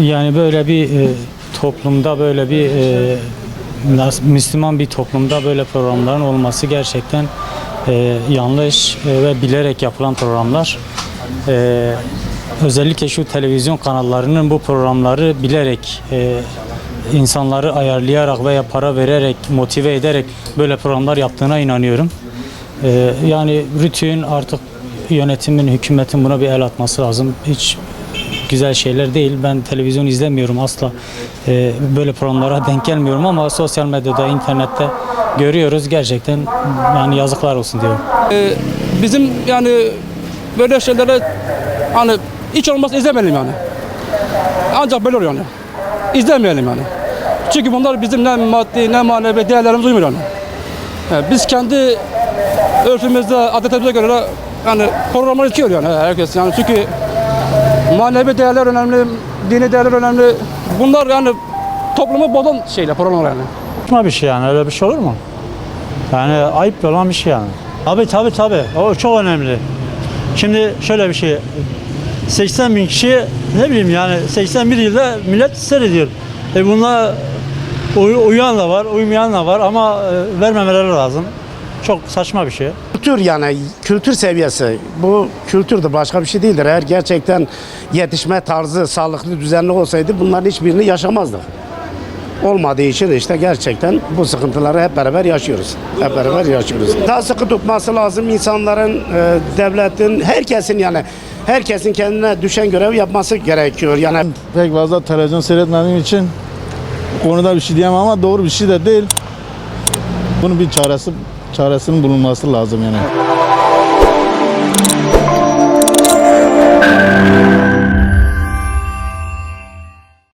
Yani böyle bir toplumda böyle bir Müslüman bir toplumda böyle programların olması gerçekten yanlış ve bilerek yapılan programlar. Özellikle şu televizyon kanallarının bu programları bilerek insanları ayarlayarak veya para vererek, motive ederek böyle programlar yaptığına inanıyorum. Yani RTÜK'ün artık yönetimin, hükümetin buna bir el atması lazım. Hiç güzel şeyler değil. Ben televizyon izlemiyorum asla. Böyle programlara denk gelmiyorum ama sosyal medyada, internette görüyoruz. Gerçekten yani yazıklar olsun diyorum. Bizim yani böyle şeylere hani hiç olmazsa izlemeyelim yani. Ancak böyle oluyor yani. İzlemeyelim yani. Çünkü bunlar bizim ne maddi ne manevi değerlerimiz uymuyor yani. Biz kendi örfümüzde, adetimize göre yani programlar ülküyor yani herkes yani. Çünkü manevi değerler önemli, dini değerler önemli. Bunlar yani toplumu bozan şeyler, programlar yani. Saçma bir şey yani, öyle bir şey olur mu? Yani ayıp olan bir şey yani. Tabii. O çok önemli. Şimdi şöyle bir şey. 80 bin kişi ne bileyim yani 81 yılda millet seyrediyor. Buna uyan da var, uymayan da var ama vermemeleri lazım. Çok saçma bir şey. Kültür yani kültür seviyesi bu kültürdür başka bir şey değildir. Eğer gerçekten yetişme tarzı sağlıklı düzenli olsaydı bunların hiçbirini yaşamazdık. Olmadığı için işte gerçekten bu sıkıntıları hep beraber yaşıyoruz. Daha sıkı tutması lazım insanların, devletin, herkesin kendine düşen görev yapması gerekiyor. Yani pek fazla televizyon seyretmediğim için konuda bir şey diyemem ama doğru bir şey de değil. Bunun bir çaresinin bulunması lazım yani.